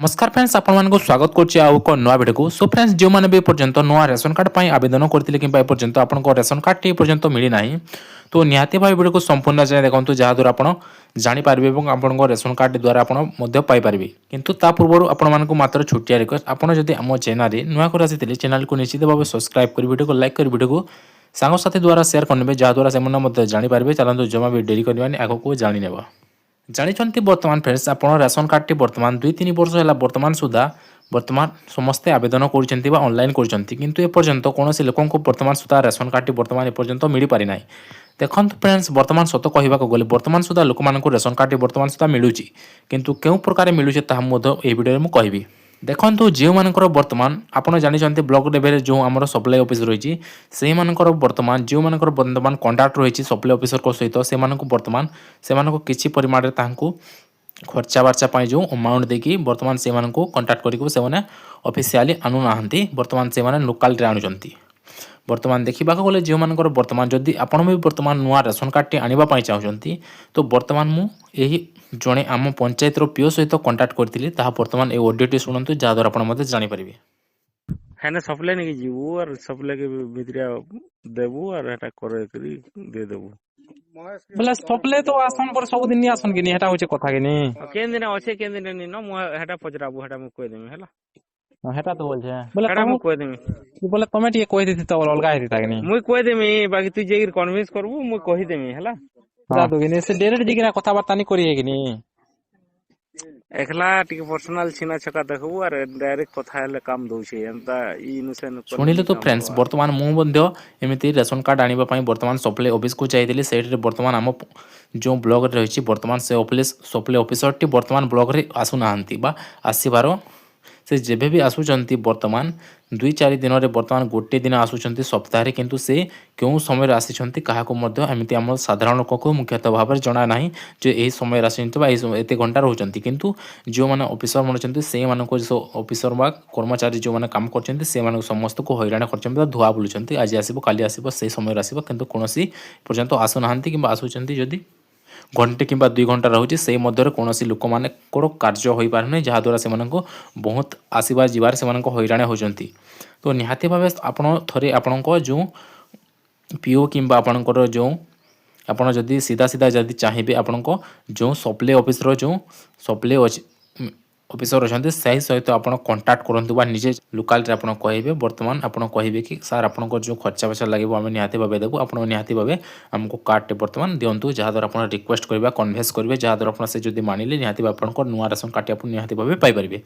नमस्कार फ्रेंड्स आपको स्वागत करुच्ची आउ एक नुआ भिडियो को। सो फ्रेंड्स जो मैंने भी पर्यंत नुआ रेशन कार्ड पर आवेदन करते कि पर्यंत आपको रेशन कार्ड टी पर्यंत मिलना तो निहाती भाव भिडियो को संपूर्ण जाए देखो जहाँद्वारा आप जानीपारे और आपंक रेशन कार्ड द्वारा आपंपारे किंतु ता पूर्व आपको मात्र छोटिया रिक्वेस्ट आपड़ जब आम चैनल नुआ कर आसी चैनल को निश्चित भाव सब्सक्राइब कर भिडियो को लाइक कर भिडियो को सांगसाथी द्वारा सेयार करेंगे जहाँद्वारा से जानीपारे। चलते जमा भी डेरी करवानी आगक जाने जानी बर्तमान फ्रेंड्स आप रेशन कार्ड टी बर्तमान 2-3 वर्ष है बर्तमान सुधा बर्तमान समस्ते आवेदन करनलाइन किंतु एपर्यंत कौन लोक बर्तमान सुधा रेशन कार्ड टी बर्तमान एपर्यंत मिल पारि ना। देखो फ्रेंड्स बर्तमान सत कहवा गले बर्तमान सुधा लोक रेशन कार्ड टी बर्तमान सुधा मिलूँ किंतु क्यों प्रकार मिलूँ भिडियो में कहबी। देखो जो मानकर बर्तमान आपड़ जानते ब्लॉक लेवल जो आम सप्लाई ऑफिस रही से बर्तमान जो मानकर बर्तमान कंटाक्ट रही सप्लाई ऑफिसर सहित से बर्तमान से किसी परिमाण खर्चा बार्चा जो अमाउंट देकी बर्तमान से कंटाक्ट करके ऑफिशियली आनुना बर्तमान से लोकाल आणुंट। बर्तमान देखा गले जो मानकर बर्तमान जदि आपण भी बर्तमान नुआ रेशन कार्ड टी आने चाहते तो बर्तमान मुझे जड़े आम पंचायत पीओ सहित कंटाक्ट करी बर्तमान ये ऑडियो टी शुणु जहाँद्वारा आप जानीपारे। है सप्लाई नहीं जीवु और सप्लाई के भितरिया देबु और हेटा करे करी दे देबु बोले सप्लाई तो आसन पर सब दिन आसन कि हेटा होचे कथा कि नी केन दिन अच्छे केन दिन नी न मु हेटा पचराबु हेटा मु कह देमी हेला हेटा तो बोल छे बोले हेटा मु कह देमी बोले तमे टिके कहि देती तो अलगा हेती ताकि नी मु कह देमी बाकी तू जेगिर कन्विंस करबु मु कहि देमी हेला जा दो कि नी से डायरेक्ट जिगिना कथा बार्ता नी करी है कि नी एकला टिके पर्सनल छिना छका देखबु और डायरेक्ट कथा हेले काम दउछे एंता ई नुसेन शुणिले तो फ्रेंड्स बर्तमान मुझे रेशन कार्ड आने बर्तमान सप्लाई ऑफिस को चाहिए से बर्तमान आम जो ब्लॉक रही बर्तमान से सप्लाई ऑफिसर टी बर्तमान ब्लॉक रे आसुना आसबार से जेबे भी आसुंच बर्तमान 2-4 दिन में बर्तमान गोटे दिन आसुंच सप्ताह किंतु से क्यों समय आसी क्या एमती आम साधारण लोक को मुख्यतः भाव में जना ना जो यही समय आसत घंटा रोचंती किंतु जो मैंने ऑफिसर मन से ऑफिसर बा कर्मचारी जो मैंने काम कर समस्त को हैरान कर धुआ बुलूँ आज आसो काली आसो से समय आसो किंतु कौन पर्यंत आसुना कि आसुँच जदि घंटे कि 2 घंटा रोचे से कौन लोक मैंने कार्य हो पारे ना जहाँद्वारा से बहुत आसवा जीवार से हैरान होती तो निहाती भाव आपड़ थे आपण जो पीओ कि आपणकर जो आपड़ जदि सीधा सीधा जदि चाहिए आपण जो सप्लाई ऑफिसर जो सप्लाई ऑफिसर अच्छा से सहित आप कंटाक्ट करूँ निजे लोकाल कहे बर्तमान आप कहे कि सार आप जो खर्चा बर्चा लगे आम निहाती भाव देवु आप निहाती भाव आमको कार्ड बर्तमान दिंतु जहाँद्वारा आप रिक्वेस्ट करवा कन्वेंस करेंगे जहाँद्वारा आप से मानिले निहाती भाव आप नुआ रेशन कार्ड आप निहाती भाव पाइपर।